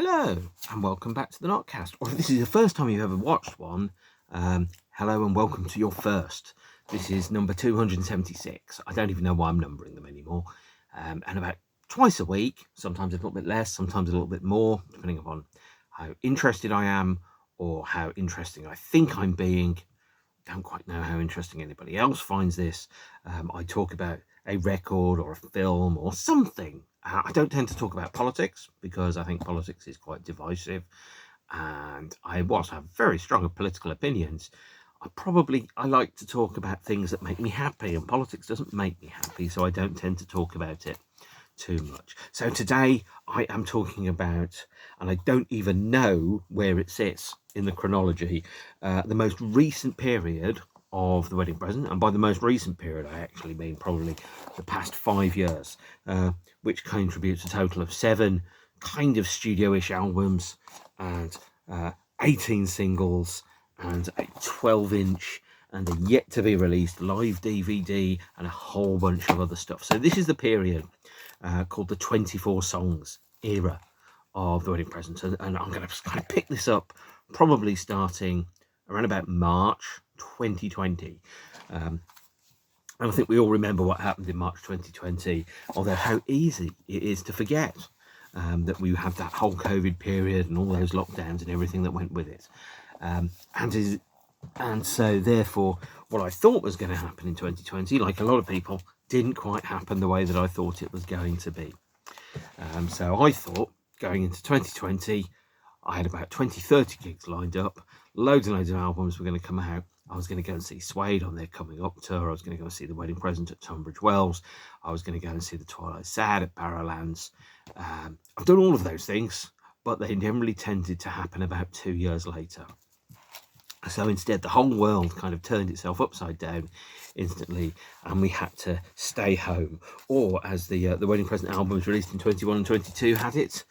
Hello and welcome back to the Notcast. Or if this is the first time you've ever watched one, hello and welcome to your first. This is number 276. I don't even know why I'm numbering them anymore. And about twice a week, sometimes a little bit less, sometimes a little bit more, depending upon how interested I am or how interesting I think I'm being. Don't quite know how interesting anybody else finds this. I talk about a record or a film or something. I don't tend to talk about politics because I think politics is quite divisive, and whilst I have very strong political opinions, I like to talk about things that make me happy, and politics doesn't make me happy, so I don't tend to talk about it too much. So today I am talking about, and I don't even know where it sits in the chronology, the most recent period of The Wedding Present. And by the most recent period I actually mean probably the past 5 years, which contributes a total of 7 kind of studio-ish albums and 18 singles and a 12-inch and a yet to be released live DVD and a whole bunch of other stuff. So this is the period called the 24 songs era of The Wedding Present, and I'm going to kind of pick this up probably starting around about March 2020. And I think we all remember what happened in March 2020, although how easy it is to forget that we had that whole COVID period and all those lockdowns and everything that went with it. And so therefore what I thought was going to happen in 2020, like a lot of people, didn't quite happen the way that I thought it was going to be. So I thought going into 2020 I had about 20-30 gigs lined up, loads and loads of albums were going to come out. I was going to go and see Suede on their Coming Up tour. I was going to go and see The Wedding Present at Tunbridge Wells. I was going to go and see The Twilight Sad at Barrowlands. I've done all of those things, but they generally tended to happen about 2 years later. So instead, the whole world kind of turned itself upside down instantly, and we had to stay home. Or, as the Wedding Present albums released in 21 and 22 had it,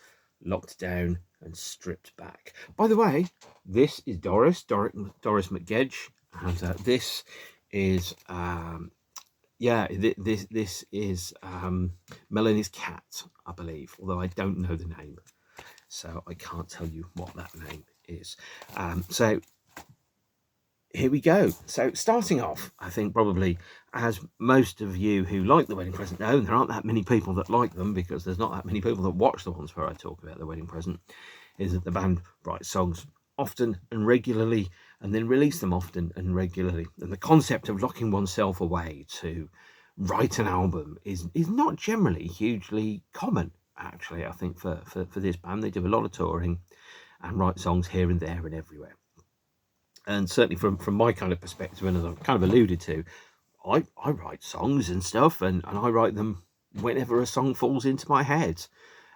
locked down and stripped back. By the way, this is Doris McGedge, and this is this is Melanie's cat, I believe, although I don't know the name, so I can't tell you what that name is. So here we go. So starting off, I think probably, as most of you who like The Wedding Present know, and there aren't that many people that like them because there's not that many people that watch the ones where I talk about The Wedding Present, is that the band writes songs often and regularly and then release them often and regularly. And the concept of locking oneself away to write an album is not generally hugely common, actually. I think for this band, they do a lot of touring and write songs here and there and everywhere. And certainly from my kind of perspective, and as I've kind of alluded to, I write songs and stuff, and I write them whenever a song falls into my head.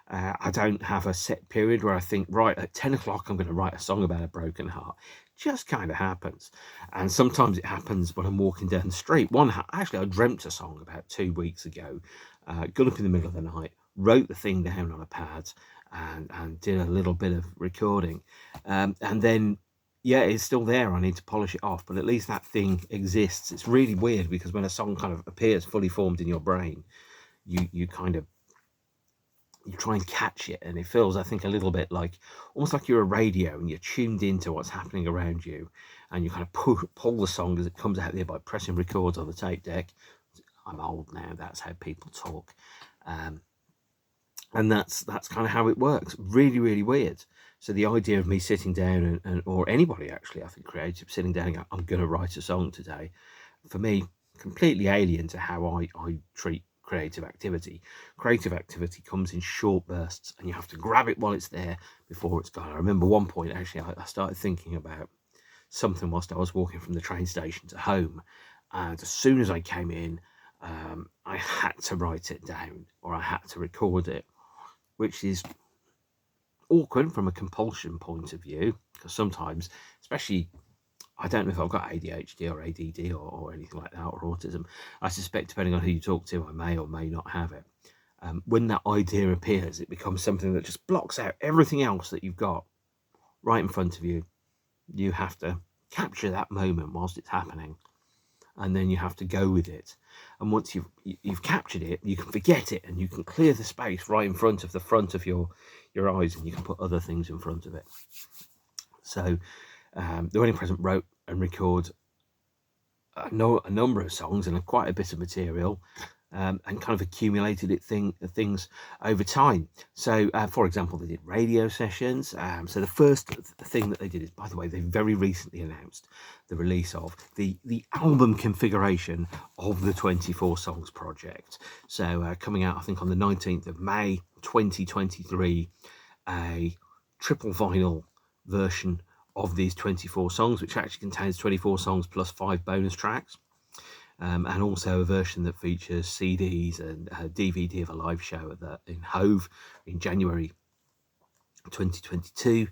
I don't have a set period where I think, right, at 10 o'clock I'm going to write a song about a broken heart. It just kind of happens. And sometimes it happens when I'm walking down the street. Actually, I dreamt a song about 2 weeks ago, got up in the middle of the night, wrote the thing down on a pad, and did a little bit of recording. And then, yeah, it's still there. I need to polish it off, but at least that thing exists. It's really weird because when a song kind of appears fully formed in your brain, you try and catch it, and it feels, I think, a little bit like, almost like you're a radio and you're tuned into what's happening around you, and you kind of pull the song as it comes out there by pressing records on the tape deck. I'm old now, that's how people talk. And that's kind of how it works. Really, really weird. So the idea of me sitting down and or anybody actually, I think creative, sitting down and going, I'm going to write a song today, for me, completely alien to how I treat creative activity. Creative activity comes in short bursts, and you have to grab it while it's there before it's gone. I remember one point, actually, I started thinking about something whilst I was walking from the train station to home, and as soon as I came in, I had to write it down, or I had to record it, which is awkward from a compulsion point of view, because sometimes, especially, I don't know if I've got ADHD or ADD or anything like that, or autism. I suspect, depending on who you talk to, I may or may not have it. When that idea appears, it becomes something that just blocks out everything else that you've got right in front of you. You have to capture that moment whilst it's happening, and then you have to go with it. and once you've captured it, you can forget it, and you can clear the space right in front of your eyes, and you can put other things in front of it. So the Wedding Present wrote and recorded a number of songs and quite a bit of material, and kind of accumulated things over time. So, for example, they did radio sessions. So the first thing that they did is, by the way, they very recently announced the release of the album configuration of the 24 Songs project. So coming out, I think, on the 19th of May 2023, a triple vinyl version of these 24 songs, which actually contains 24 songs plus 5 bonus tracks, and also a version that features CDs and a DVD of a live show in Hove in January 2022,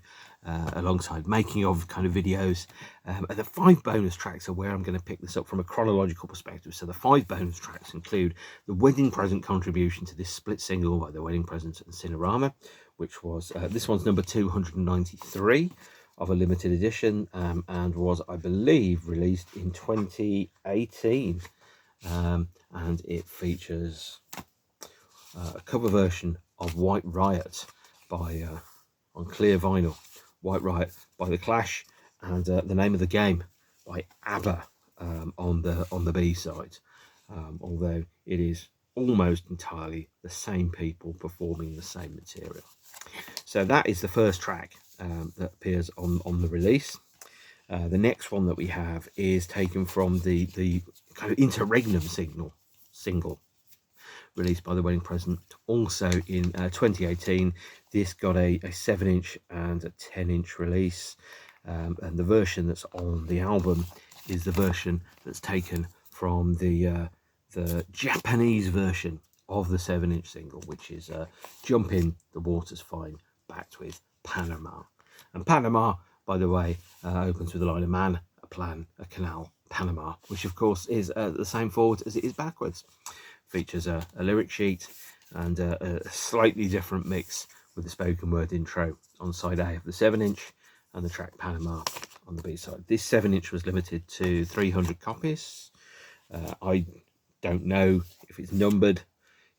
alongside making of kind of videos. And the 5 bonus tracks are where I'm going to pick this up from a chronological perspective. So the 5 bonus tracks include the Wedding Present contribution to this split single by the Wedding Present and Cinerama, which was this one's number 293 of a limited edition, and was, I believe, released in 2018, and it features a cover version of White Riot by on clear vinyl, White Riot by The Clash, and The Name of the Game by ABBA on the B side, although it is almost entirely the same people performing the same material. So that is the first track that appears on the release. The next one that we have is taken from the kind of interregnum single released by the Wedding Present, also in 2018. This got a 7-inch and a 10-inch release, and the version that's on the album is the version that's taken from the Japanese version of the 7-inch single, which is Jump In, The Water's Fine, backed with Panama. And Panama, by the way, opens with the line, a man, a plan, a canal, Panama, which of course is the same forward as it is backwards. Features a lyric sheet and a slightly different mix with the spoken word intro on side A of the 7-inch, and the track Panama on the B side. This 7-inch was limited to 300 copies. I don't know if it's numbered.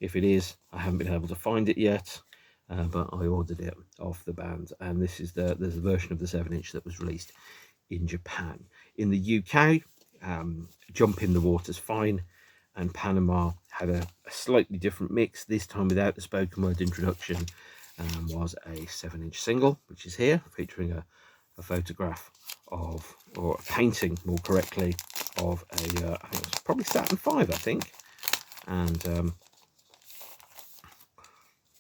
If it is, I haven't been able to find it yet, but I ordered it off the band, and this is there's a version of the 7-inch that was released in Japan. In the UK, Jump In, The Water's Fine and Panama had a slightly different mix, this time without the spoken word introduction, was a 7-inch single, which is here, featuring a photograph of, or a painting more correctly, of I think it was probably Saturn V, I think, and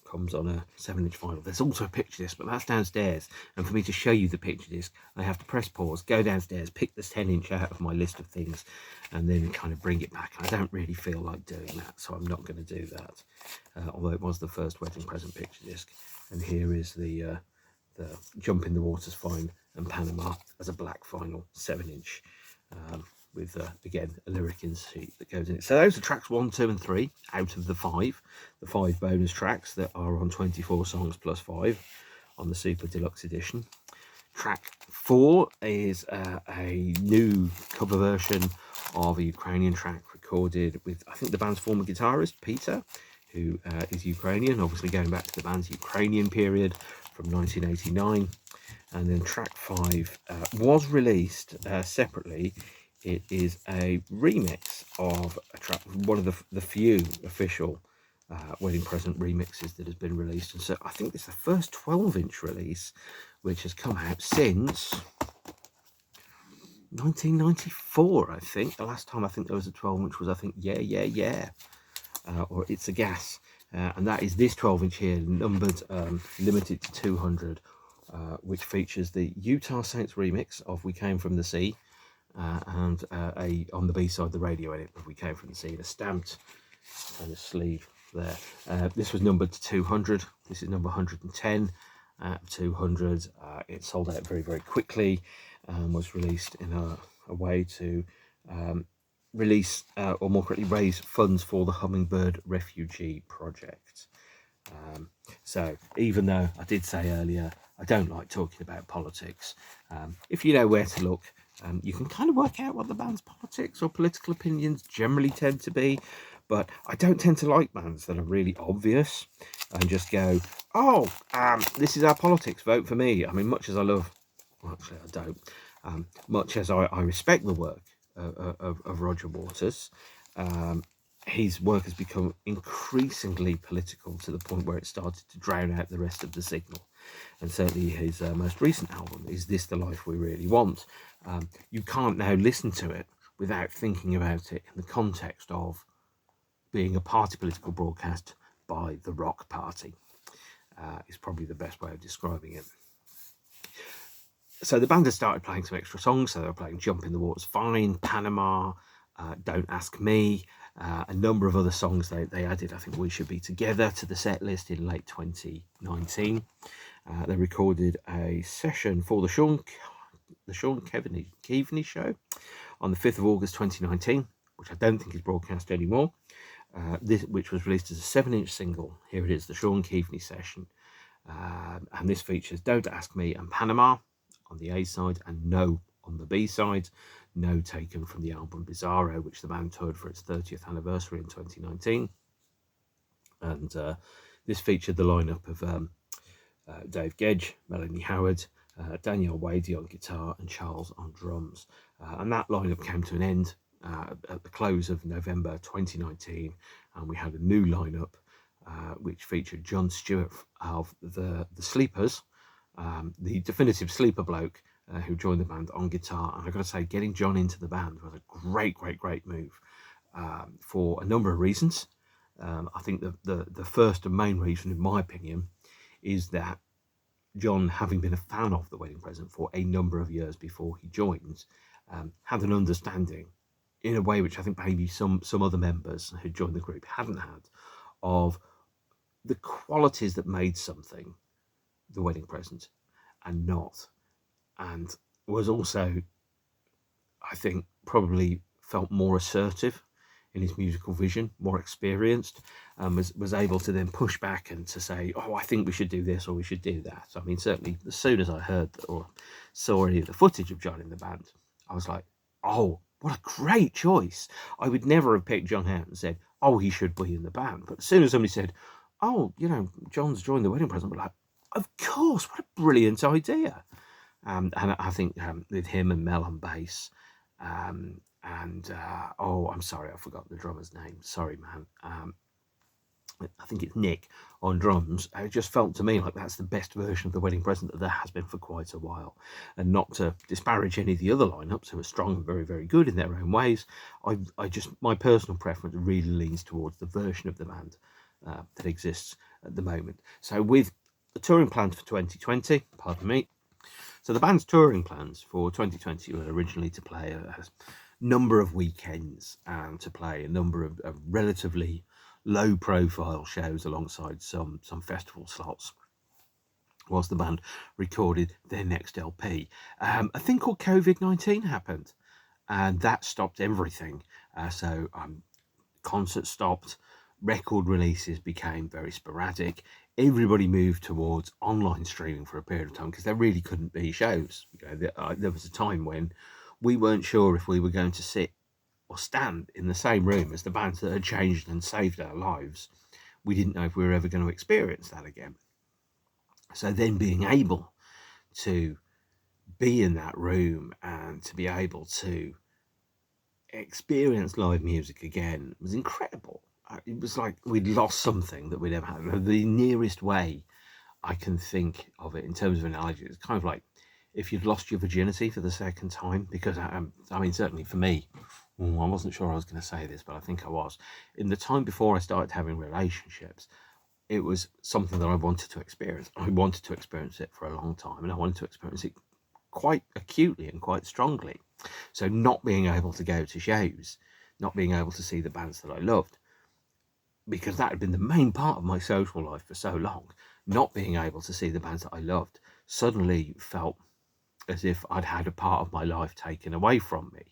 comes on a 7-inch vinyl. There's also a picture disc, but that's downstairs, and for me to show you the picture disc, I have to press pause, go downstairs, pick this 10-inch out of my list of things, and then kind of bring it back. I don't really feel like doing that, so I'm not going to do that, although it was the first Wedding Present picture disc. And here is the Jump In, The Water's Fine and Panama as a black vinyl 7-inch, with again a lyric in sheet that goes in it. So those are tracks 1, 2 and 3 out of the 5 bonus tracks that are on 24 songs plus 5 on the Super Deluxe edition. Track 4 is a new cover version of a Ukrainian track recorded with, I think, the band's former guitarist Peter, who is Ukrainian, obviously going back to the band's Ukrainian period from 1989. And then track 5 was released separately. It is a remix of a track, one of the few official Wedding Present remixes that has been released. And so I think it's the first 12-inch release which has come out since 1994, I think. The last time I think there was a 12-inch was, I think, Yeah, or It's a Gas. And that is this 12-inch here, numbered, limited to 200, which features the Utah Saints remix of We Came From the Sea, and on the B-side, the radio edit of We Came From the Sea, a stamped kind of sleeve there. This was numbered to 200. This is number 110 out of 200. It sold out very, very quickly, and was released in a way to release, or more correctly, raise funds for the Hummingbird Refugee Project. So even though I did say earlier I don't like talking about politics, if you know where to look, You can kind of work out what the band's politics or political opinions generally tend to be, but I don't tend to like bands that are really obvious and just go, oh, this is our politics, vote for me. I mean, much as I love, well, actually I don't, much as I respect the work of Roger Waters, his work has become increasingly political to the point where it started to drown out the rest of the signal. And certainly his most recent album, Is This the Life We Really Want? You can't now listen to it without thinking about it in the context of being a party political broadcast by the Rock Party. Is probably the best way of describing it. So the band has started playing some extra songs. So they were playing Jump in the Water's Fine, Panama, Don't Ask Me, a number of other songs they added. I think We Should Be Together to the set list in late 2019. They recorded a session for the Sean Keaveney show on the 5th of August 2019, which I don't think is broadcast anymore, which was released as a 7-inch single. Here it is, the Sean Keaveney session. And this features Don't Ask Me and Panama on the A side and No on the B side. No taken from the album Bizarro, which the band toured for its 30th anniversary in 2019. And this featured the lineup of Dave Gedge, Melanie Howard, Danielle Wadey on guitar and Charles on drums. And that lineup came to an end at the close of November 2019, and we had a new lineup which featured John Stewart of the Sleepers, the definitive sleeper bloke who joined the band on guitar. And I've got to say, getting John into the band was a great move for a number of reasons. I think the first and main reason, in my opinion, is that John, having been a fan of The Wedding Present for a number of years before he joined, had an understanding, in a way which I think maybe some other members who joined the group hadn't had, of the qualities that made something The Wedding Present and not. And was also, I think, probably felt more assertive in his musical vision, more experienced, and was able to then push back and to say, oh, I think we should do this or we should do that. I mean, certainly as soon as I heard or saw any of the footage of John in the band, I was like, oh, what a great choice. I would never have picked John out and said, oh, he should be in the band. But as soon as somebody said, oh, John's joined The Wedding Present, I'm like, of course, what a brilliant idea. And I think with him and Mel on bass, I'm sorry, I forgot the drummer's name. Sorry, man. I think it's Nick on drums. It just felt to me like that's the best version of The Wedding Present that there has been for quite a while. And not to disparage any of the other lineups who are strong and very, very good in their own ways, my personal preference really leans towards the version of the band that exists at the moment. So with the touring plans for 2020, pardon me, so the band's touring plans for 2020 were originally to play a number of weekends and to play a number of relatively low-profile shows alongside some festival slots, whilst the band recorded their next LP. A thing called COVID-19 happened, and that stopped everything. So concerts stopped, record releases became very sporadic. Everybody moved towards online streaming for a period of time because there really couldn't be shows. There was a time when we weren't sure if we were going to sit or stand in the same room as the bands that had changed and saved our lives. We didn't know if we were ever going to experience that again. So then being able to be in that room and to be able to experience live music again was incredible. It was like we'd lost something that we'd ever had. The nearest way I can think of it in terms of analogy, it's kind of like if you'd lost your virginity for the second time, because I mean, certainly for me, I wasn't sure I was going to say this, but I think I was. In the time before I started having relationships, it was something that I wanted to experience. I wanted to experience it for a long time, and I wanted to experience it quite acutely and quite strongly. So not being able to go to shows, not being able to see the bands that I loved, because that had been the main part of my social life for so long, not being able to see the bands that I loved suddenly felt as if I'd had a part of my life taken away from me.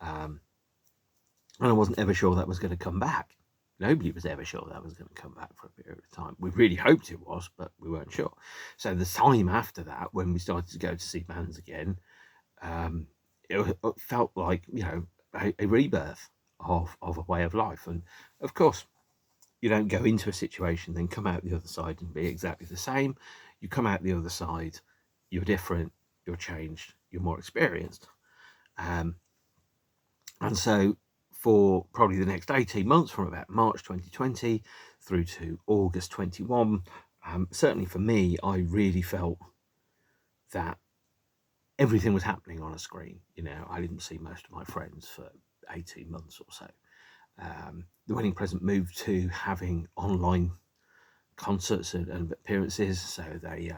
And I wasn't ever sure that was going to come back. Nobody was ever sure that was going to come back for a period of time. We really hoped it was, but we weren't sure. So the time after that, when we started to go to see bands again, it felt like, you know, a rebirth of a way of life. And of course, you don't go into a situation then come out the other side and be exactly the same. You come out the other side, you're different, you're changed, you're more experienced. And so for probably the next 18 months, from about March 2020 through to August 21, certainly for me, I really felt that everything was happening on a screen. You know, I didn't see most of my friends for 18 months or so. The Wedding Present moved to having online concerts and appearances. So they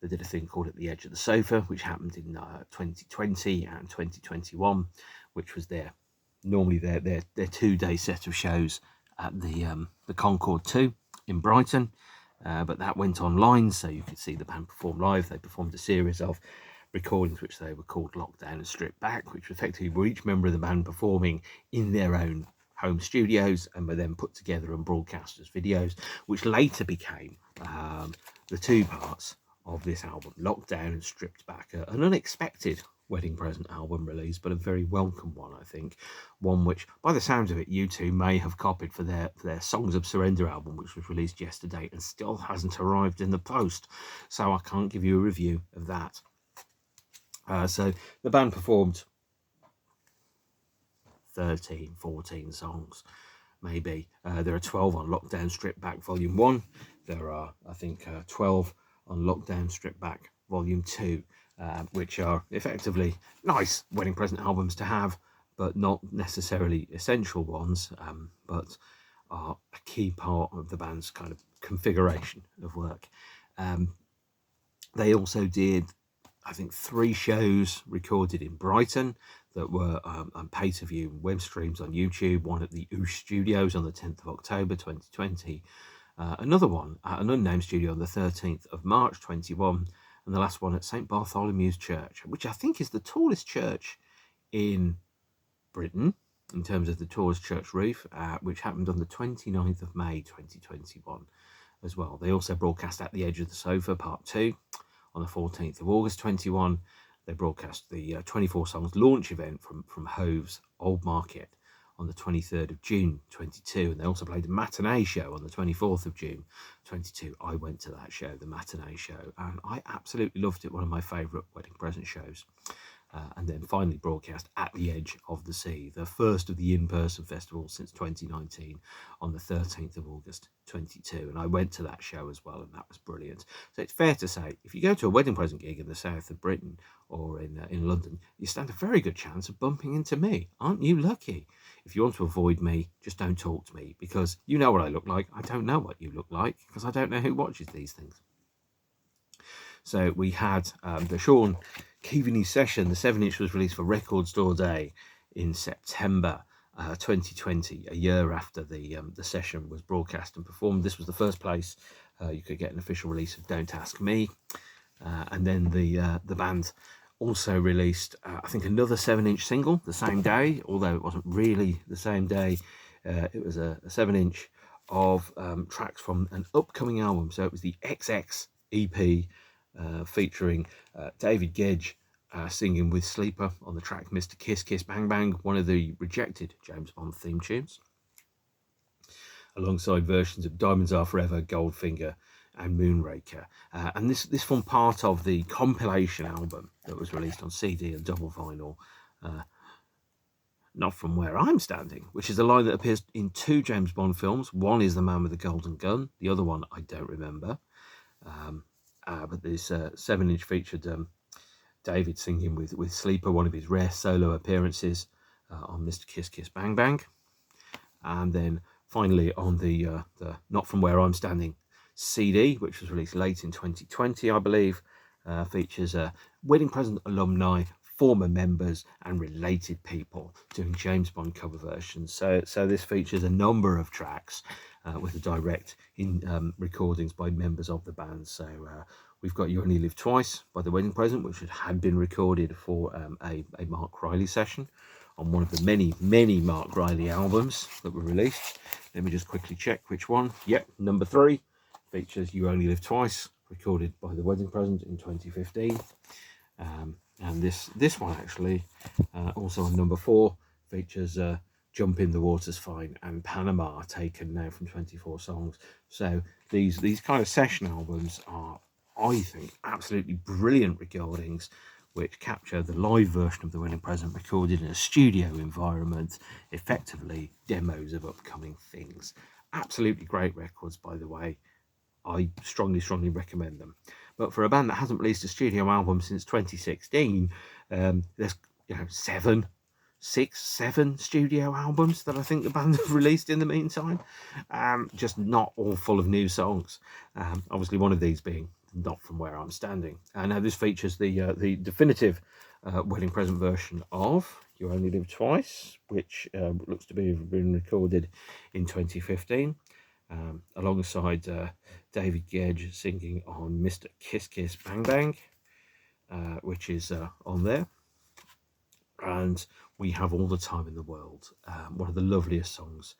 did a thing called At the Edge of the Sofa, which happened in 2020 and 2021, which was normally their 2-day set of shows at the Concord 2 in Brighton. But that went online, so you could see the band perform live. They performed a series of recordings which they were called Lockdown and Stripback, which effectively were each member of the band performing in their own home studios and were then put together and broadcast as videos, which later became the two parts of this album, Lockdown and Stripped Back. An unexpected Wedding Present album release, but a very welcome one, I think. One which, by the sounds of it, U2 may have copied for their Songs of Surrender album, which was released yesterday and still hasn't arrived in the post. So I can't give you a review of that. So the band performed 13, 14 songs, maybe. There are 12 on Lockdown Stripped Back Volume 1. There are, I think, 12 on Lockdown Stripped Back Volume 2, which are effectively nice Wedding Present albums to have, but not necessarily essential ones, but are a key part of the band's kind of configuration of work. They also did, I think, 3 shows recorded in Brighton that were on pay-to-view web streams on YouTube. One at the Oosh Studios on the 10th of October 2020. Another one at an unnamed studio on the 13th of March 21. And the last one at St. Bartholomew's Church, which I think is the tallest church in Britain in terms of the tallest church roof, which happened on the 29th of May 2021 as well. They also broadcast At the Edge of the Sofa Part 2 on the 14th of August 21. They broadcast the 24 songs launch event from Hove's Old Market on the 23rd of June 22, and they also played a matinee show on the 24th of June 22. I went to that show, the matinee show, and I absolutely loved it. One of my favourite Wedding Present shows. And then finally broadcast At the Edge of the Sea, the first of the in-person festivals since 2019, on the 13th of August 22. And I went to that show as well, and that was brilliant. So it's fair to say, if you go to a Wedding Present gig in the south of Britain or in London, you stand a very good chance of bumping into me. Aren't you lucky? If you want to avoid me, just don't talk to me, because you know what I look like. I don't know what you look like, because I don't know who watches these things. So we had the Sean Keaveney session. The 7-inch was released for Record Store Day in September 2020, a year after the session was broadcast and performed. This was the first place you could get an official release of Don't Ask Me. And then the band also released, I think, another 7-inch single the same day, although it wasn't really the same day. It was a 7-inch of tracks from an upcoming album. So it was the XX EP, featuring David Gedge singing with Sleeper on the track Mr. Kiss Kiss Bang Bang, one of the rejected James Bond theme tunes, alongside versions of Diamonds Are Forever, Goldfinger and Moonraker. And this formed part of the compilation album that was released on CD and double vinyl, Not From Where I'm Standing, which is a line that appears in 2 James Bond films. One is The Man with the Golden Gun, the other one I don't remember. But this 7-inch featured David singing with Sleeper, one of his rare solo appearances on Mr. Kiss Kiss Bang Bang. And then finally on the Not From Where I'm Standing CD, which was released late in 2020, I believe, features Wedding Present alumni, former members and related people doing James Bond cover versions. So this features a number of tracks with the direct recordings by members of the band. So we've got You Only Live Twice by The Wedding Present, which had been recorded for a Mark Riley session on one of the many Mark Riley albums that were released. Let me just quickly check which one. Yep, number 3 features You Only Live Twice, recorded by The Wedding Present in 2015. And this one actually, also on number 4, features Jump in the Water's Fine and Panama, taken now from 24 songs. So these kind of session albums are, I think, absolutely brilliant recordings which capture the live version of The Wedding Present recorded in a studio environment, effectively demos of upcoming things. Absolutely great records, by the way. I strongly recommend them. But for a band that hasn't released a studio album since 2016, there's seven studio albums that I think the band have released in the meantime. Just not all full of new songs. Obviously, one of these being Not From Where I'm Standing. Now this features the definitive Wedding Present version of You Only Live Twice, which looks to be been recorded in 2015. Alongside David Gedge singing on Mr. Kiss Kiss Bang Bang, which is on there. And we have All the Time in the World, one of the loveliest songs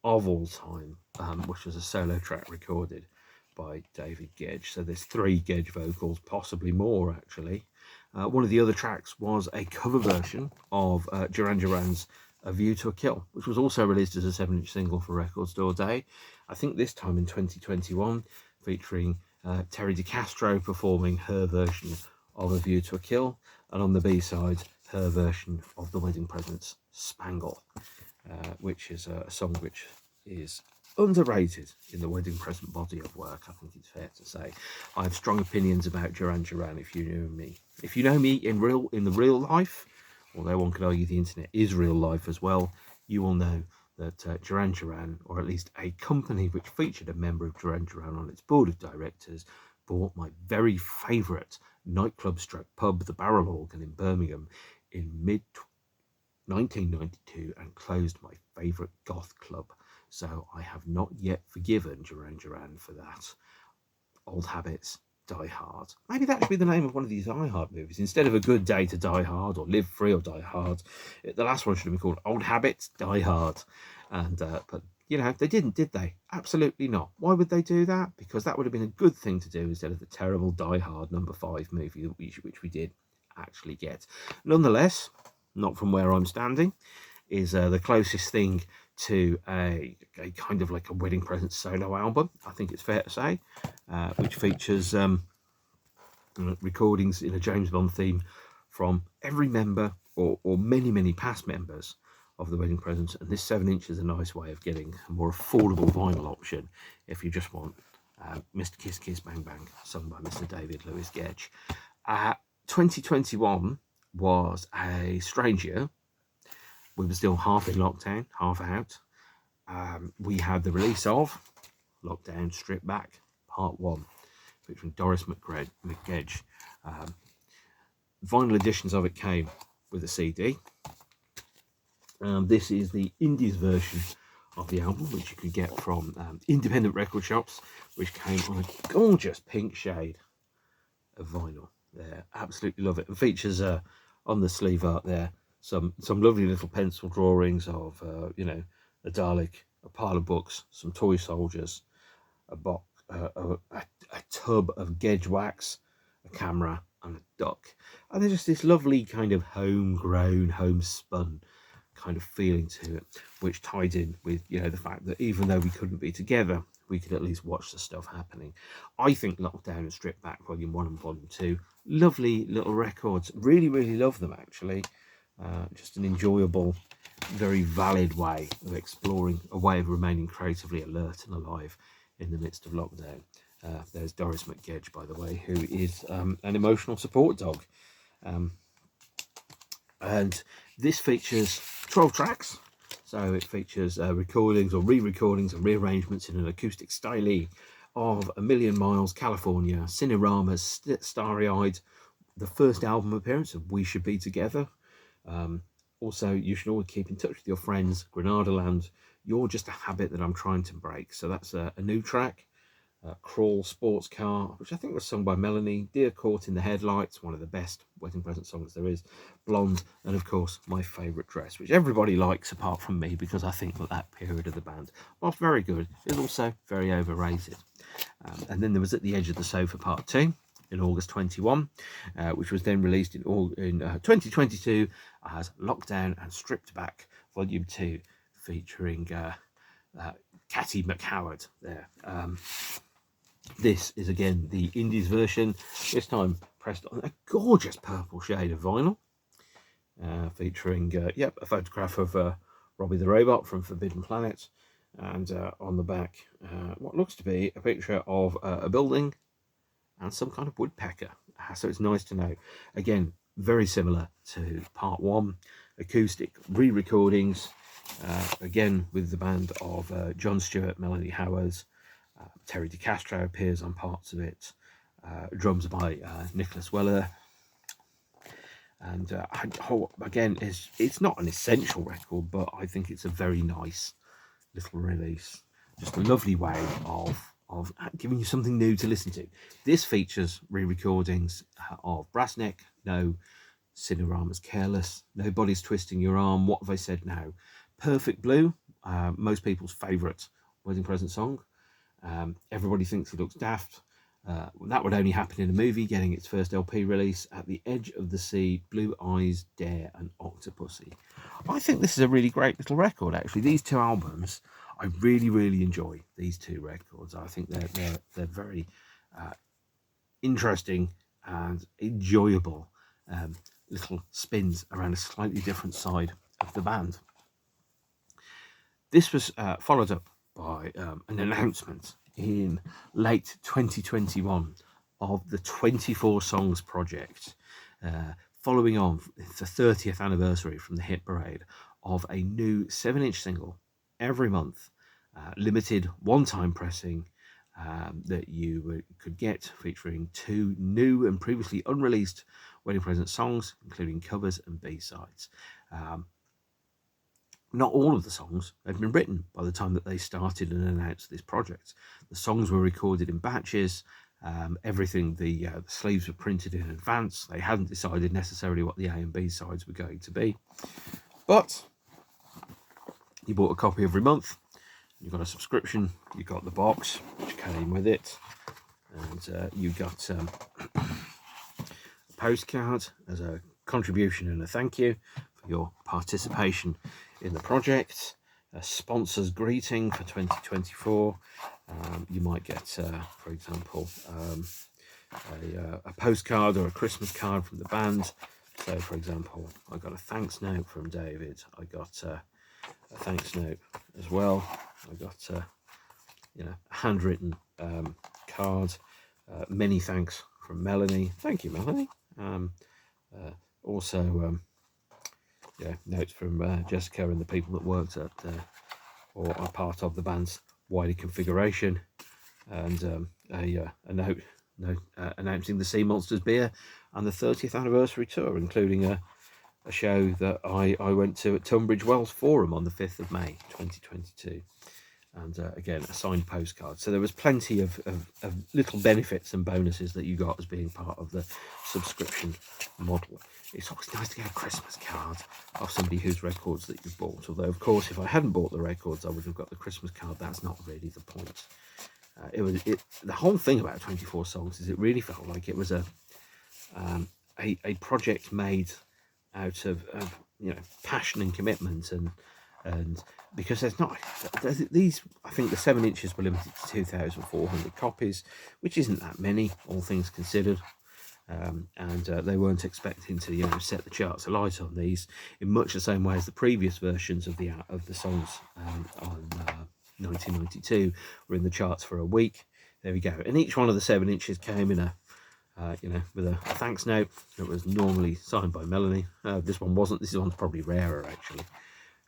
of all time, which was a solo track recorded by David Gedge. So there's 3 Gedge vocals, possibly more actually. One of the other tracks was a cover version of Duran Duran's A View to a Kill, which was also released as a 7-inch single for Record Store Day. I think this time in 2021, featuring Terry DeCastro performing her version of A View to a Kill, and on the B-side, her version of The Wedding Present's Spangle, which is a song which is underrated in the Wedding Present body of work, I think it's fair to say. I have strong opinions about Duran Duran, if you know me. If you know me in the real life, although one could argue the internet is real life as well, you will know that Duran Duran, or at least a company which featured a member of Duran Duran on its board of directors, bought my very favourite nightclub stroke pub, the Barrel Organ in Birmingham, in mid-1992 and closed my favourite goth club. So I have not yet forgiven Duran Duran for that. Old Habits, Die Hard. Maybe that should be the name of one of these Die Hard movies. Instead of A Good Day to Die Hard, or Live Free or Die Hard, the last one should have been called Old Habits, Die Hard. And but you know, they didn't, did they? Absolutely not. Why would they do that? Because that would have been a good thing to do instead of the terrible Die Hard number 5 movie which we did actually get. Nonetheless, Not From Where I'm Standing is the closest thing to a kind of like a Wedding Present solo album, I think it's fair to say, which features recordings in a James Bond theme from every member or many past members of the Wedding Presents. And this 7-inch is a nice way of getting a more affordable vinyl option if you just want Mr. Kiss Kiss Bang Bang, sung by Mr. David Lewis Gedge. 2021 was a strange year. We were still half in lockdown, half out. We had the release of Lockdown Stripback Part 1, featuring Doris McGedge. Vinyl editions of it came with a CD. This is the Indies version of the album, which you could get from independent record shops, which came on a gorgeous pink shade of vinyl. There, absolutely love it. It features on the sleeve art there some lovely little pencil drawings of you know, a Dalek, a pile of books, some toy soldiers, a tub of Gedge wax, a camera, and a duck. And there's just this lovely kind of homegrown, homespun kind of feeling to it, which tied in with, you know, the fact that even though we couldn't be together, we could at least watch the stuff happening. I think Lockdown and Stripback Volume 1 and Volume 2, lovely little records. Really love them, actually. Just an enjoyable, very valid way of exploring a way of remaining creatively alert and alive in the midst of lockdown. There's Doris McGedge, by the way, who is an emotional support dog. And this features 12 tracks. So it features recordings or re-recordings and rearrangements in an acoustic style of A Million Miles, California, Cinerama's Starry-Eyed, the first album appearance of We Should Be Together. Also, You Should Always Keep in Touch with Your Friends, Granada Land, You're Just a Habit That I'm Trying to Break. So that's a new track. Crawl, Sports Car, which I think was sung by Melanie, Dear Caught in the Headlights, one of the best wedding present songs there is, Blonde, and of course my favourite dress, which everybody likes apart from me, because I think that period of the band, whilst very good, is also very overrated. And then there was At the Edge of the Sofa Part 2, in August 21, which was then released in 2022 as Lockdown and Stripback Volume 2, featuring Catty McHoward there. This is again the Indies version, this time pressed on a gorgeous purple shade of vinyl, featuring a photograph of Robbie the Robot from Forbidden Planet, and on the back what looks to be a picture of a building and some kind of woodpecker. So it's nice to know. Again, very similar to part 1, acoustic re-recordings, again with the band of John Stewart, Melanie Howes. Terry DeCastro appears on parts of it, drums by Nicholas Weller, and again, it's not an essential record, but I think it's a very nice little release. Just a lovely way of giving you something new to listen to. This features re-recordings of Brassneck, No, Cinerama's Careless, Nobody's Twisting Your Arm, What Have I Said Now, Perfect Blue, most people's favourite wedding present song. Everybody Thinks He Looks Daft. That would only happen in a movie, getting its first LP release. At the Edge of the Sea, Blue Eyes, Dare and Octopussy. I think this is a really great little record, actually. These two albums, I really enjoy these two records. I think they're very interesting and enjoyable little spins around a slightly different side of the band. This was followed up by an announcement in late 2021 of the 24 Songs project, following on the 30th anniversary from the hit parade of a new 7-inch single every month, limited one-time pressing that you could get, featuring 2 new and previously unreleased wedding present songs, including covers and B-sides. Not all of the songs had been written by the time that they started and announced this project. The songs were recorded in batches. Everything, the sleeves were printed in advance. They hadn't decided necessarily what the A and B sides were going to be. But you bought a copy every month. You got a subscription. You got the box, which came with it. And you got a postcard as a contribution and a thank you for your participation in the project, a sponsor's greeting for 2024. You might get, for example, a postcard or a Christmas card from the band. So, for example, I got a thanks note from David. I got a thanks note as well. I got a handwritten card. Many thanks from Melanie. Thank you, Melanie. Also, notes from Jessica and the people that worked at or are part of the band's wider configuration, and a note announcing the Seamonsters beer and the 30th anniversary tour, including a show that I went to at Tunbridge Wells Forum on the 5th of May 2022, and again a signed postcard. So there was plenty of little benefits and bonuses that you got as being part of the subscription model. It's always nice to get a Christmas card of somebody whose records that you've bought. Although, of course, if I hadn't bought the records, I would have got the Christmas card. That's not really the point. The whole thing about 24 Songs is it really felt like it was a project made out of passion and commitment, and because there's these, I think the 7 inches were limited to 2,400 copies, which isn't that many, all things considered. And they weren't expecting to set the charts alight on these in much the same way as the previous versions of the songs on 1992 were in the charts for a week. There we go. And each one of the 7 inches came in a with a thanks note that was normally signed by Melanie. This one wasn't. This one's probably rarer, actually.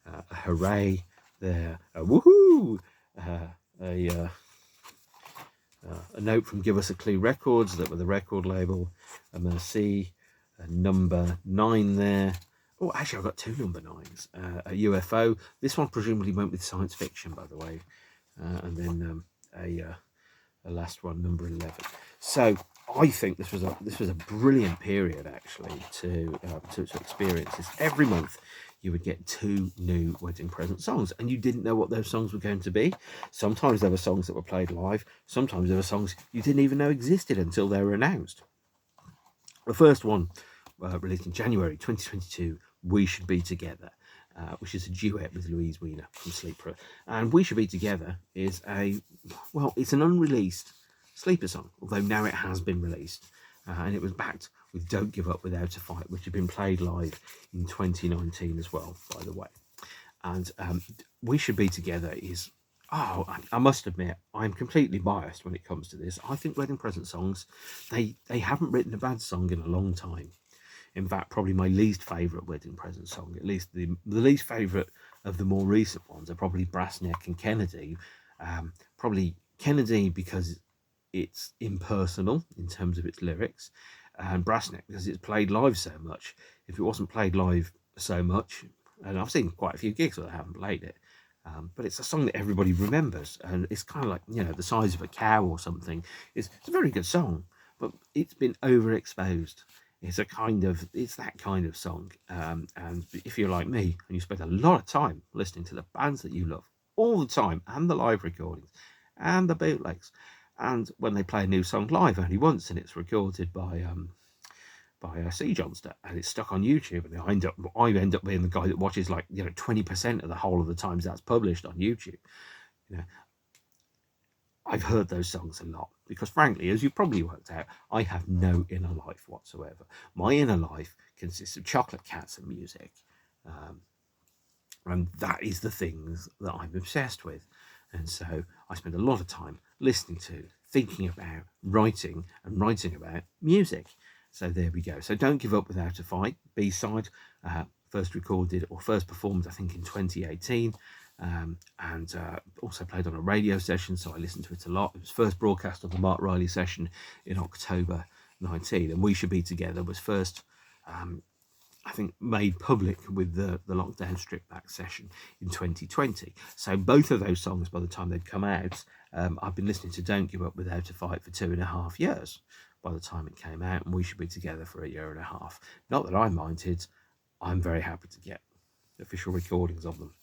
A hooray there, a woohoo, a note from Give Us a Clue Records, that were the record label, a merci, a number 9 there. Oh, actually, I've got 2 number 9s. A UFO. This one presumably went with science fiction, by the way. And then a last one, number 11. So I think this was a brilliant period, actually, to experience this. Every month you would get 2 new wedding present songs, and you didn't know what those songs were going to be. Sometimes there were songs that were played live. Sometimes there were songs you didn't even know existed until they were announced. The first one, released in January 2022, We Should Be Together, which is a duet with Louise Weiner from Sleeper. And We Should Be Together is it's an unreleased Sleeper song, although now it has been released. And it was backed with Don't Give Up Without a Fight, which had been played live in 2019 as well, by the way. And We Should Be Together is, I must admit, I'm completely biased when it comes to this. I think wedding present songs, they haven't written a bad song in a long time. In fact, probably my least favourite wedding present song, at least the least favourite of the more recent ones, are probably Brass Neck and Kennedy. Probably Kennedy because it's impersonal in terms of its lyrics, and Brass Neck because it's played live so much. If it wasn't played live so much, and I've seen quite a few gigs where I haven't played it, but it's a song that everybody remembers, and it's kind of like, The Size of a Cow or something. It's a very good song, but it's been overexposed. It's that kind of song, and if you're like me and you spend a lot of time listening to the bands that you love all the time, and the live recordings, and the bootlegs, and when they play a new song live only once, and it's recorded by a Seamonsters, and it's stuck on YouTube, and I end up being the guy that watches 20% of the whole of the times that's published on YouTube. I've heard those songs a lot because, frankly, as you've probably worked out, I have no inner life whatsoever. My inner life consists of chocolate cats and music, and that is the things that I'm obsessed with. And so I spend a lot of time listening to, thinking about, writing about music. So there we go. So Don't Give Up Without a Fight, B-side, first recorded or first performed, I think, in 2018. And also played on a radio session, so I listened to it a lot. It was first broadcast on the Mark Riley session in October 19, and We Should Be Together was first, I think, made public with the lockdown Stripback session in 2020. So both of those songs, by the time they'd come out, I've been listening to Don't Give Up Without a Fight for 2.5 years by the time it came out, and We Should Be Together for 1.5 years. Not that I minded. I'm very happy to get official recordings of them.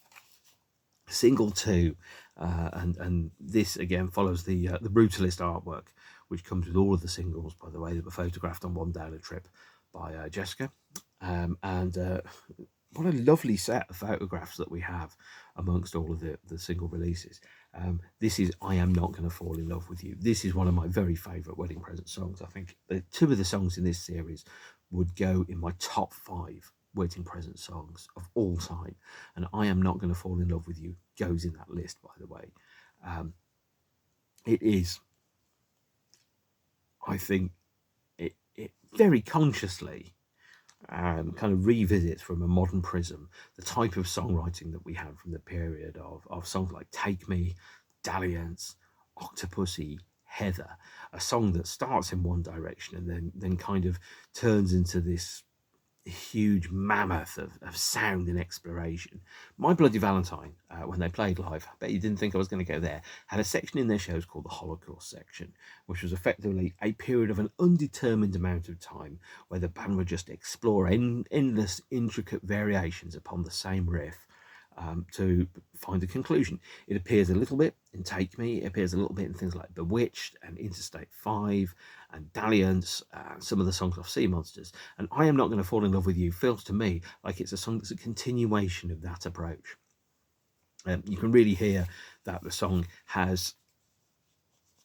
Single 2, and this again follows the Brutalist artwork, which comes with all of the singles, by the way, that were photographed on One Down a Trip by Jessica, and what a lovely set of photographs that we have amongst all of the single releases. This is I Am Not Gonna Fall in Love with You. This is one of my very favourite wedding present songs. I think two of the songs in this series would go in my top 5 wedding present songs of all time, and I Am Not Gonna Fall in Love with You goes in that list, by the way. It is, I think, it very consciously kind of revisits from a modern prism the type of songwriting that we had from the period of songs like Take Me, Dalliance, Octopussy, Heather, a song that starts in one direction and then kind of turns into this huge mammoth of sound and exploration. My Bloody Valentine, when they played live, I bet you didn't think I was going to go there, had a section in their shows called the Holocaust section, which was effectively a period of an undetermined amount of time where the band would just explore endless intricate variations upon the same riff, to find a conclusion. It appears a little bit in Take Me, it appears a little bit in things like Bewitched and Interstate 5 and Dalliance, some of the songs off Seamonsters. And I Am Not Going to Fall in Love with You feels to me like it's a song that's a continuation of that approach. You can really hear that the song has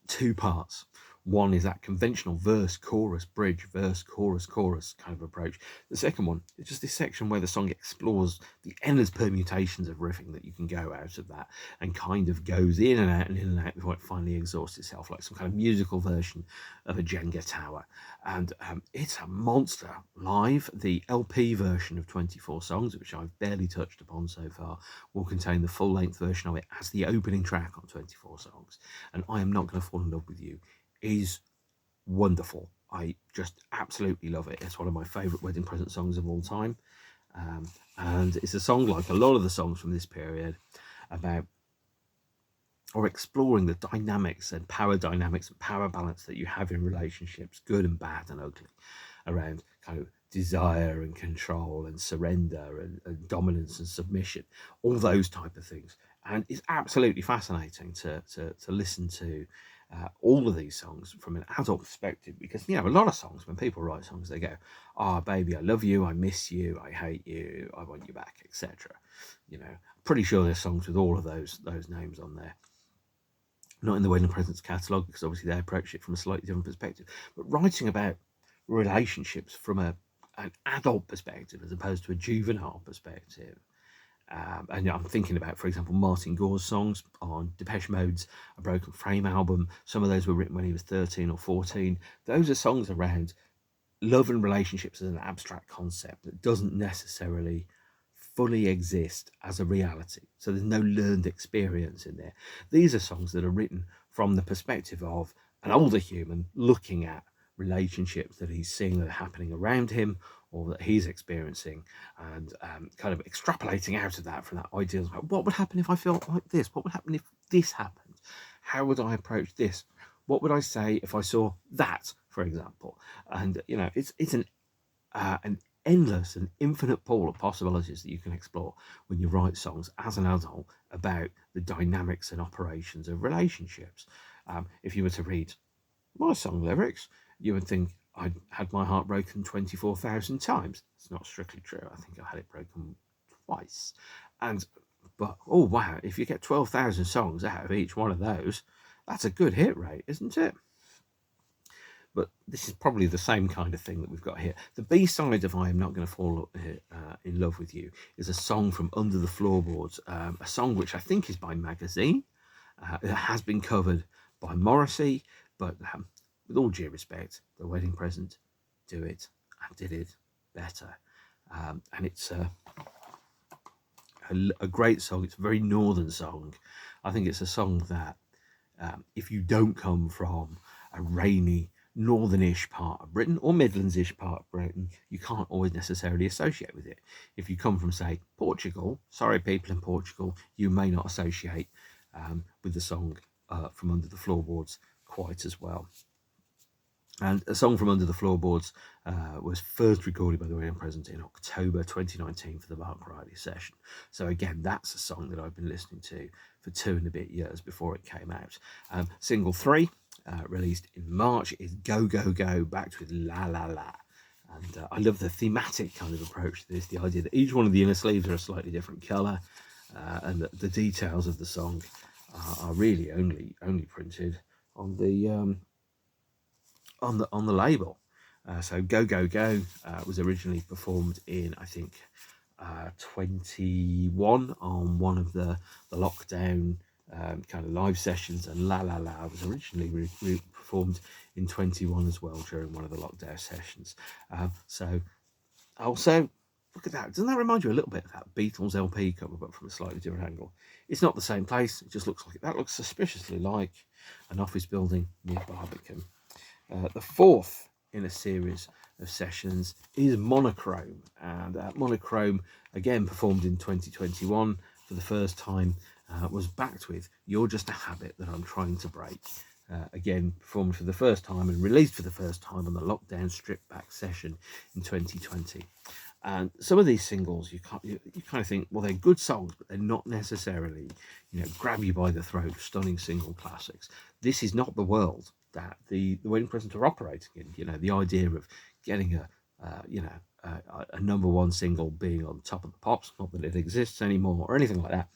2 parts. One is that conventional verse, chorus, bridge, verse, chorus, chorus kind of approach. The second one is just this section where the song explores the endless permutations of riffing that you can go out of that, and kind of goes in and out and in and out before it finally exhausts itself, like some kind of musical version of a Jenga tower. And it's a monster live. The LP version of 24 songs, which I've barely touched upon so far, will contain the full-length version of it as the opening track on 24 songs. And I Am Not Going to Fall in Love with You is wonderful. I just absolutely love it. It's one of my favourite wedding present songs of all time, and it's a song, like a lot of the songs from this period, about or exploring the dynamics and power balance that you have in relationships, good and bad and ugly, around kind of desire and control and surrender and dominance and submission, all those type of things. And it's absolutely fascinating to listen to all of these songs from an adult perspective, because a lot of songs, when people write songs, they go, "Ah, baby, I love you, I miss you, I hate you, I want you back," etc. Pretty sure there's songs with all of those names on there. Not in the Wedding Presents catalogue, because obviously they approach it from a slightly different perspective. But writing about relationships from an adult perspective as opposed to a juvenile perspective. And I'm thinking about, for example, Martin Gore's songs on Depeche Mode's A Broken Frame album. Some of those were written when he was 13 or 14. Those are songs around love and relationships as an abstract concept that doesn't necessarily fully exist as a reality. So there's no learned experience in there. These are songs that are written from the perspective of an older human looking at relationships that he's seeing that are happening around him or that he's experiencing, and kind of extrapolating out of that from that idea of what would happen if I felt like this? What would happen if this happened? How would I approach this? What would I say if I saw that, for example? And it's an endless and infinite pool of possibilities that you can explore when you write songs as an adult about the dynamics and operations of relationships. If you were to read my song lyrics, you would think I'd had my heart broken 24,000 times. It's not strictly true. I think I had it broken twice. But oh wow, if you get 12,000 songs out of each one of those, that's a good hit rate, isn't it? But this is probably the same kind of thing that we've got here. The B-side of I Am Not Going to Fall in Love With You is a song from Under the Floorboards, a song which I think is by Magazine. It has been covered by Morrissey, but with all due respect, The Wedding Present do it and did it better. And it's a great song. It's a very northern song. I think it's a song that if you don't come from a rainy northern-ish part of Britain or Midlands-ish part of Britain, you can't always necessarily associate with it. If you come from, say, Portugal, sorry people in Portugal, you may not associate with the song from Under the Floorboards quite as well. And a song from Under the Floorboards was first recorded by The Wedding Present in October 2019 for the Mark Riley session. So again, that's a song that I've been listening to for 2 and a bit years before it came out. Single 3, released in March, is Go Go Go, backed with La La La. And I love the thematic kind of approach to this, the idea that each one of the inner sleeves are a slightly different colour, and that the details of the song are really only printed on the on the label. So Go Go Go was originally performed in, I think, 21 on one of the lockdown kind of live sessions, and La La La was originally performed in 21 as well during one of the lockdown sessions. So also, look at that. Doesn't that remind you a little bit of that Beatles LP cover, but from a slightly different angle? It's not the same place. It just looks like that looks suspiciously like an office building near Barbican. The fourth in a series of sessions is Monochrome, and Monochrome, again performed in 2021 for the first time, was backed with You're Just a Habit That I'm Trying to Break. Again performed for the first time and released for the first time on the lockdown Stripback session in 2020. And some of these singles, you kind of think, well, they're good songs, but they're not necessarily, grab you by the throat, stunning single classics. This is not the world that the Wedding Present are operating in. The idea of getting a number one single being on top of the pops, not that it exists anymore or anything like that.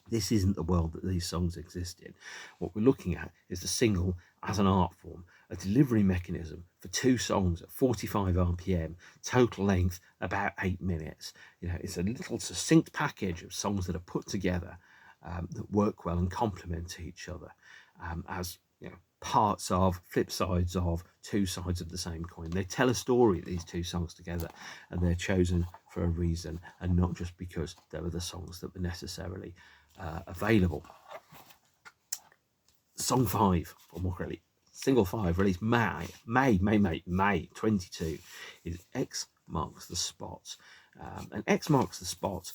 This isn't the world that these songs exist in. What we're looking at is the single as an art form, a delivery mechanism for 2 songs at 45 RPM, total length about 8 minutes. It's a little succinct package of songs that are put together that work well and complement each other as parts of, flip sides of, 2 sides of the same coin. They tell a story, these 2 songs together, and they're chosen for a reason and not just because they were the songs that were necessarily available. Song 5, or more correctly, single 5, released May 22, is X Marks the Spot. And X Marks the Spot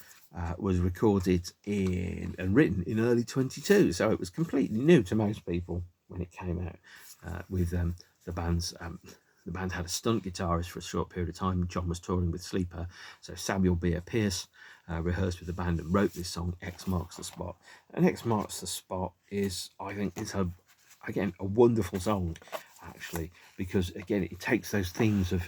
was recorded and written in early 22, so it was completely new to most people when it came out. With the band had a stunt guitarist for a short period of time. John was touring with Sleeper, so Samuel Beer Pierce rehearsed with the band and wrote this song, X Marks the Spot. And X Marks the Spot is, I think, it's a again, a wonderful song, actually, because again, it takes those themes of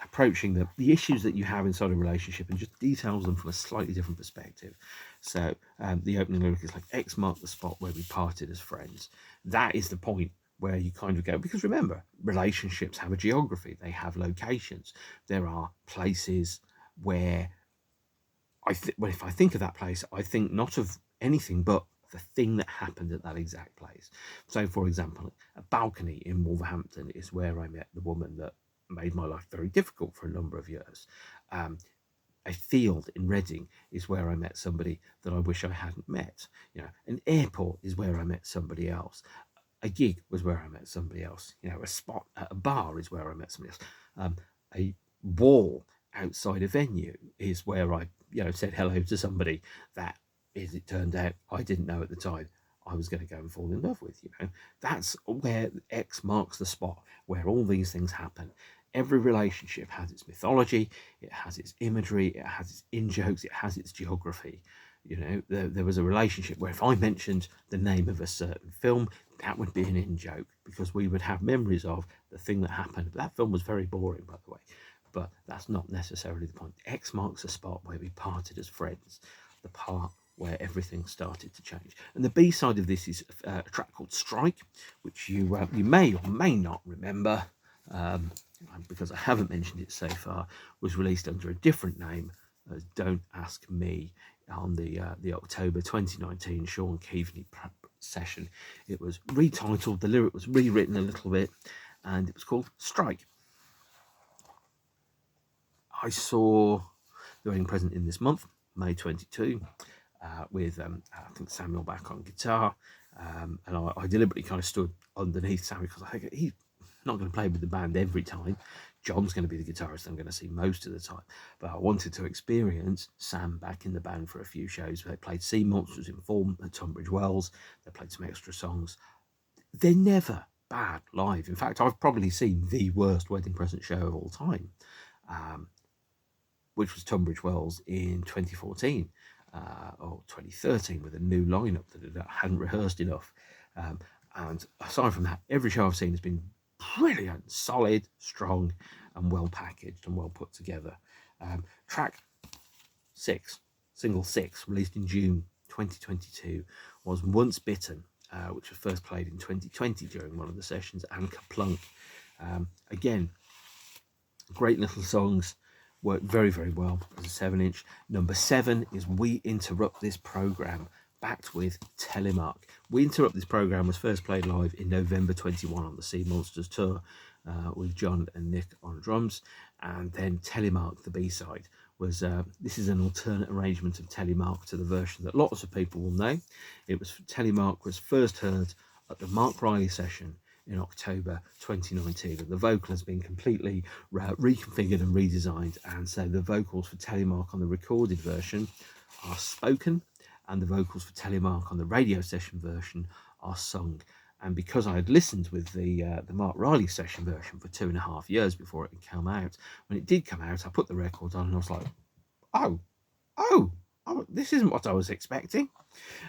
approaching the issues that you have inside a relationship and just details them from a slightly different perspective. So the opening lyric is like, X marked the spot where we parted as friends. That is the point where you kind of go, because remember, relationships have a geography, they have locations. There are places where if I think of that place, I think not of anything but the thing that happened at that exact place. So, for example, a balcony in Wolverhampton is where I met the woman that made my life very difficult for a number of years. A field in Reading is where I met somebody that I wish I hadn't met. You know, an airport is where I met somebody else. A gig was where I met somebody else. You know, a spot at a bar is where I met somebody else. A wall outside a venue is where I, said hello to somebody that, as it turned out, I didn't know at the time I was going to go and fall in love with. That's where X marks the spot where all these things happen. Every relationship has its mythology, it has its imagery, it has its in-jokes, it has its geography. There was a relationship where if I mentioned the name of a certain film, that would be an in-joke, because we would have memories of the thing that happened. That film was very boring, by the way, but that's not necessarily the point. X marks a spot where we parted as friends, the part where everything started to change. And the B-side of this is a track called Strike, which you may or may not remember, because I haven't mentioned it so far, was released under a different name as Don't Ask Me on the October 2019 Sean Keaveney session. It was retitled, the lyric was rewritten a little bit, and it was called Strike. I saw the wedding present in this month, May 22, with I think Samuel back on guitar, and I deliberately kind of stood underneath Samuel because I think he's not going to play with the band every time. John's going to be the guitarist I'm going to see most of the time, but I wanted to experience Sam back in the band for a few shows. They played Seamonsters in Form at Tunbridge Wells. They played some extra songs. They're never bad live. In fact, I've probably seen the worst wedding present show of all time, which was Tunbridge Wells in 2014 or 2013 with a new lineup that hadn't rehearsed enough. And aside from that, every show I've seen has been brilliant, solid, strong, and well packaged and well put together. Track 6, single 6, released in June 2022, was Once Bitten, which was first played in 2020 during one of the sessions, and Kaplunk. Again, great little songs, worked very, very well as a 7-inch. Number 7 is We Interrupt This Program, backed with Telemark. We Interrupt This Program was first played live in November 21 on the Seamonsters tour with John and Nick on drums, and then Telemark, the B-side, was this is an alternate arrangement of Telemark to the version that lots of people will know. Telemark was first heard at the Mark Riley session in October 2019, and the vocal has been completely reconfigured and redesigned, and so the vocals for Telemark on the recorded version are spoken, and the vocals for Telemark on the radio session version are sung. And because I had listened with the Mark Riley session version for 2.5 years before it had come out, when it did come out, I put the record on and I was like, oh, this isn't what I was expecting.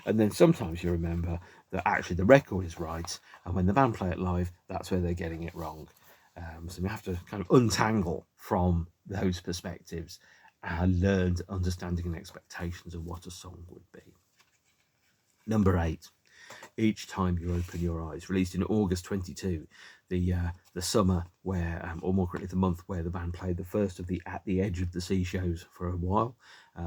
And then sometimes you remember that actually the record is right, and when the band play it live, that's where they're getting it wrong. So we have to kind of untangle from those perspectives and learned understanding and expectations of what a song would be. Number 8, Each Time You Open Your Eyes, released in August 22, the summer where, or more correctly, the month where the band played the first of the At the Edge of the Sea shows for a while,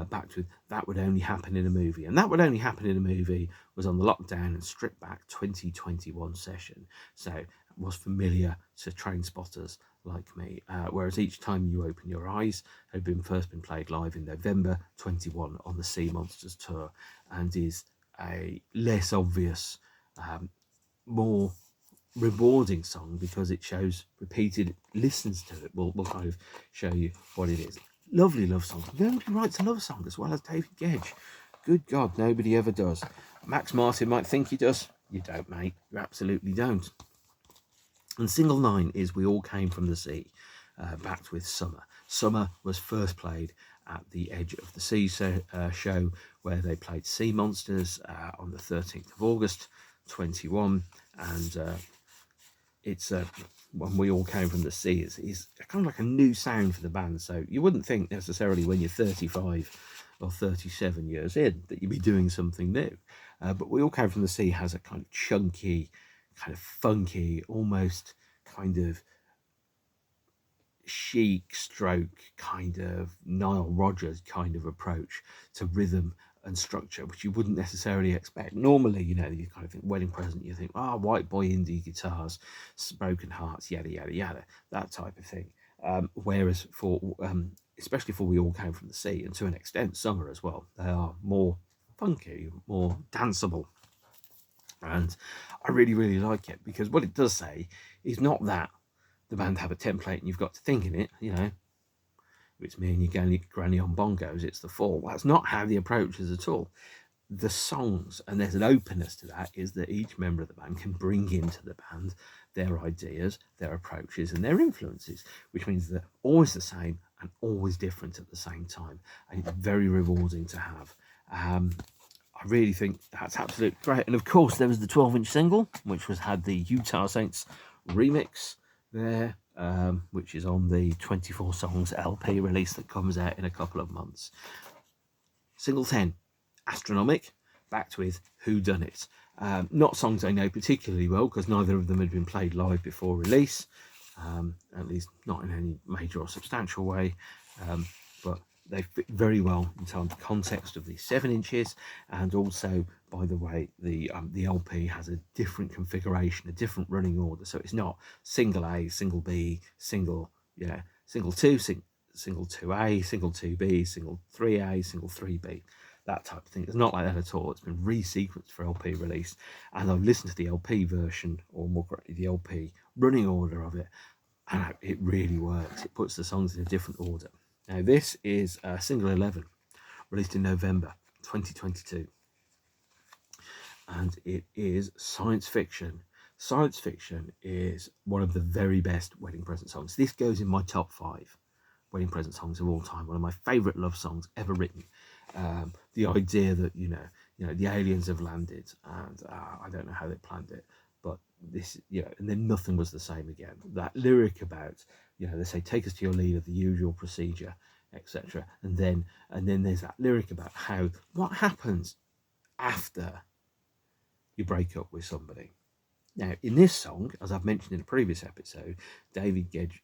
backed with That Would Only Happen in a Movie. And That Would Only Happen in a Movie was on the Lockdown and Stripback 2021 session, so it was familiar to train spotters like me, whereas Each Time You Open Your Eyes had first been played live in November 21 on the Seamonsters tour, and is a less obvious, more rewarding song because it shows repeated listens to it. We'll kind of show you what it is. Lovely love song. Nobody writes a love song as well as David Gedge. Good God, nobody ever does. Max Martin might think he does. You don't, mate. You absolutely don't. And single 9 is We All Came From the Sea, backed with Summer. Summer was first played at the Edge of the Sea show, where they played Seamonsters on the 13th of August 21, and it's When We All Came From the Sea is kind of like a new sound for the band. So you wouldn't think necessarily when you're 35 or 37 years in that you'd be doing something new. But We All Came From the Sea has a kind of chunky, kind of funky, almost kind of chic stroke, kind of Nile Rodgers kind of approach to rhythm and structure, which you wouldn't necessarily expect. Normally, you kind of think Wedding Present, you think, white boy indie guitars, broken hearts, yada, yada, yada, that type of thing. Whereas especially for We All Came From the Sea, and to an extent Summer as well, they are more funky, more danceable. And I really, really like it, because what it does say is not that the band have a template and you've got to think in it, if it's me and your granny on bongos, it's the Fall. That's not how the approach is at all. The songs, and there's an openness to that, is that each member of the band can bring into the band their ideas, their approaches, and their influences, which means they're always the same and always different at the same time. And it's very rewarding to have. I really think that's absolutely great. And of course, there was the 12-inch single, which had the Utah Saints remix there, which is on the 24 songs LP release that comes out in a couple of months. Single 10, Astronomic, backed with Who Done It. Not songs I know particularly well, because neither of them had been played live before release, at least not in any major or substantial way, but they fit very well in terms of context of the 7 inches, and also, by the way, the LP has a different configuration, a different running order, so it's not single A, single B, single 2, single 2A, single 2B, single 3A, single 3B, that type of thing. It's not like that at all. It's been resequenced for LP release, and I've listened to the LP version, or more correctly, the LP running order of it, and it really works. It puts the songs in a different order. Now, this is single 11, released in November 2022, and it is science fiction. Science fiction is one of the very best wedding present songs. This goes in my top 5 wedding present songs of all time. One of my favourite love songs ever written. The idea that the aliens have landed, and I don't know how they planned it, but this, and then nothing was the same again. That lyric about, they say, take us to your leader, the usual procedure, etc. And then there's that lyric about what happens after you break up with somebody. Now, in this song, as I've mentioned in a previous episode, David Gedge,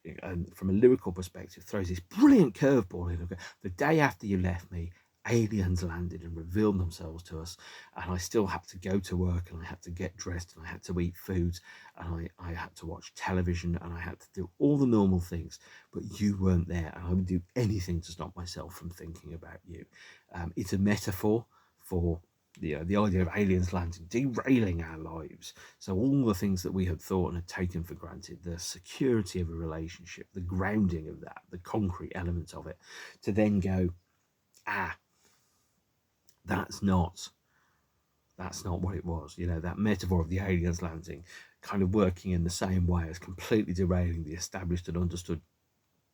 from a lyrical perspective, throws this brilliant curveball in. The day after you left me, aliens landed and revealed themselves to us, and I still had to go to work, and I had to get dressed, and I had to eat food, and I had to watch television, and I had to do all the normal things, but you weren't there, and I would do anything to stop myself from thinking about you. It's a metaphor for the idea of aliens landing, derailing our lives. So all the things that we had thought and had taken for granted, the security of a relationship, the grounding of that, the concrete elements of it, to then go, that's not what it was. That metaphor of the aliens landing kind of working in the same way as completely derailing the established and understood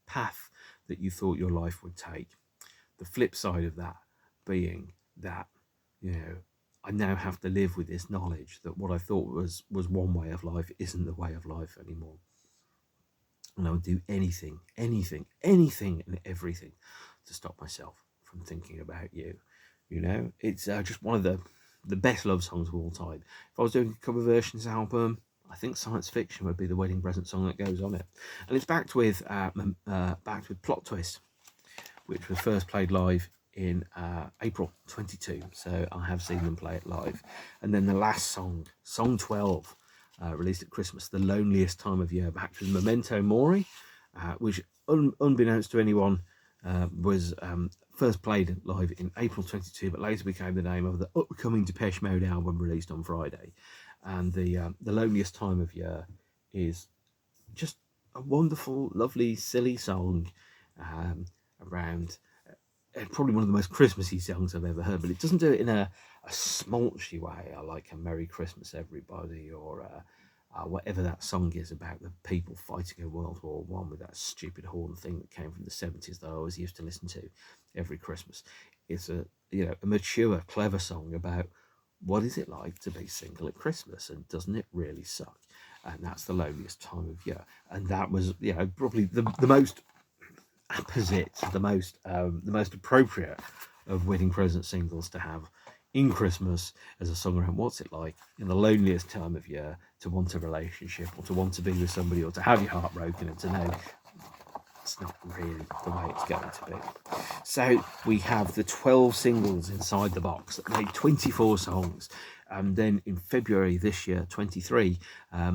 path that you thought your life would take. The flip side of that being that, I now have to live with this knowledge that what I thought was one way of life isn't the way of life anymore. And I would do anything and everything to stop myself from thinking about you. It's just one of the best love songs of all time. If I was doing a cover versions album, I think Science Fiction would be the wedding present song that goes on it. And it's backed with Plot Twist, which was first played live in April 22, so I have seen them play it live. And then the last song 12, released at Christmas, The Loneliest Time of Year, backed with Memento Mori, which unbeknownst to anyone was first played live in April 22, but later became the name of the upcoming Depeche Mode album released on Friday. And the Loneliest Time of Year is just a wonderful, lovely, silly song around probably one of the most Christmassy songs I've ever heard, but it doesn't do it in a smolchy way. I like a Merry Christmas Everybody, or whatever that song is about the people fighting in World War I with that stupid horn thing that came from the 70s that I always used to listen to every Christmas. It's a mature, clever song about what is it like to be single at Christmas, and doesn't it really suck? And that's the loneliest time of year. And that was, probably the most apposite, the most appropriate of wedding present singles to have in Christmas as a song around what's it like in the loneliest time of year to want a relationship, or to want to be with somebody, or to have your heart broken and to know it's not really the way it's going to be. So we have the 12 singles inside the box that made 24 songs. And then in February this year, 23,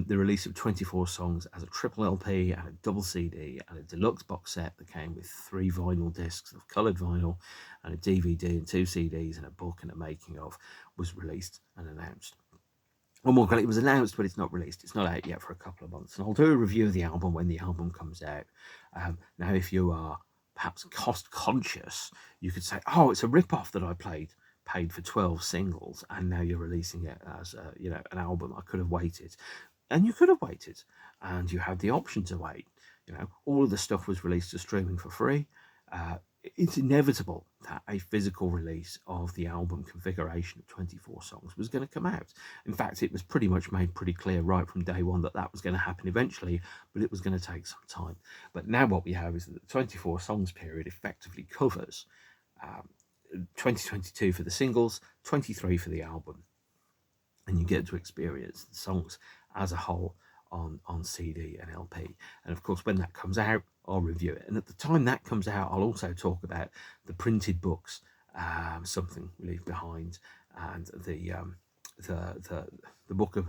the release of 24 songs as a triple LP and a double CD and a deluxe box set that came with 3 vinyl discs of coloured vinyl and a DVD and 2 CDs and a book and a making of was released and announced. One more, it was announced, but it's not released. It's not out yet for a couple of months. And I'll do a review of the album when the album comes out. Now, if you are perhaps cost conscious, you could say, oh, it's a rip-off that I paid for 12 singles, and now you're releasing it as an album. I could have waited. And you could have waited, and you had the option to wait. All of the stuff was released as streaming for free. It's inevitable that a physical release of the album configuration of 24 songs was going to come out. In fact, it was pretty much made pretty clear right from day one that that was going to happen eventually, but it was going to take some time. But now what we have is that the 24 songs period effectively covers 2022 for the singles, 23 for the album. And you get to experience the songs as a whole on CD and LP. And of course, when that comes out, I'll review it. And at the time that comes out, I'll also talk about the printed books, Something We Leave Behind, and the book of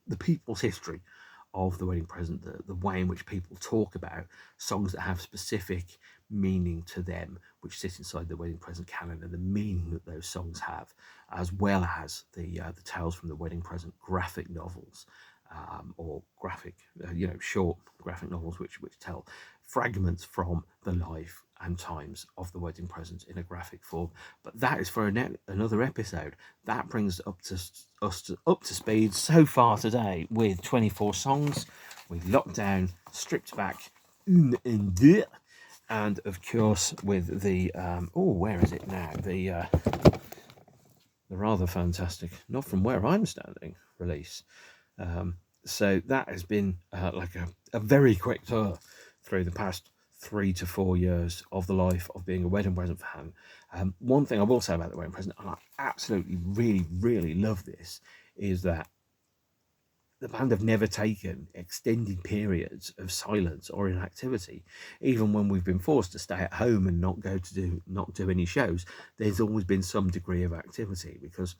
the people's history of the wedding present, the way in which people talk about songs that have specific meaning to them, which sit inside the wedding present canon, and the meaning that those songs have, as well as the Tales from the Wedding Present graphic novels, or graphic, short graphic novels which tell fragments from the life and times of the wedding present in a graphic form. But that is for another episode. That brings us up to speed so far today with 24 songs, with Lockdown, Stripped Back, Une and Deux, and of course with the where is it now? The rather fantastic Not From Where I'm Standing release. So that has been like a very quick tour through the past 3 to 4 years of the life of being a wedding present fan. One thing I will say about the wedding present, and I absolutely really, really love this, is that the band have never taken extended periods of silence or inactivity. Even when we've been forced to stay at home and not do any shows, there's always been some degree of activity, because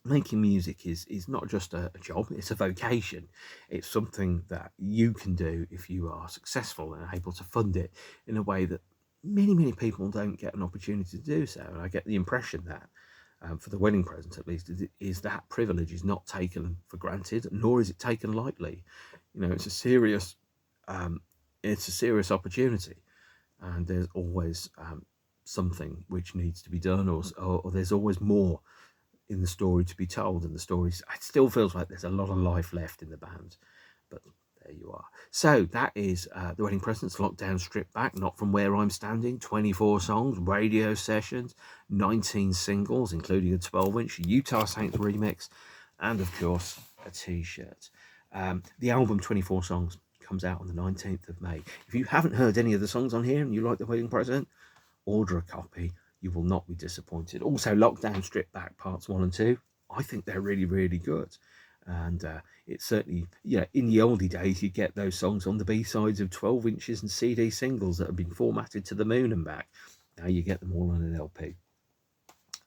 making music is not just a job, it's a vocation. It's something that you can do if you are successful and able to fund it in a way that many people don't get an opportunity to do so. And I get the impression that for the wedding present, at least, is that privilege is not taken for granted, nor is it taken lightly. It's a serious opportunity, and there's always something which needs to be done, or there's always more in the story to be told. And the stories, it still feels like there's a lot of life left in the band, but there you are. So that is the wedding presents, Lockdown, Stripped Back, Not From Where I'm Standing, 24 songs, radio sessions, 19 singles, including a 12-inch Utah Saints remix, and of course a t-shirt. The album 24 songs comes out on the 19th of May. If you haven't heard any of the songs on here and you like the wedding present, order a copy. You will not be disappointed. Also, Lockdown, Stripped Back parts 1 and 2. I think they're really, really good. And it's certainly, in the oldie days, you get those songs on the B-sides of 12 inches and CD singles that have been formatted to the moon and back. Now you get them all on an LP.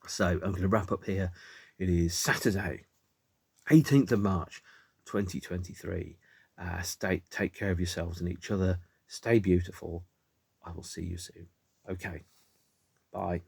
So I'm going to wrap up here. It is Saturday, 18th of March, 2023. Take care of yourselves and each other. Stay beautiful. I will see you soon. Okay. Bye.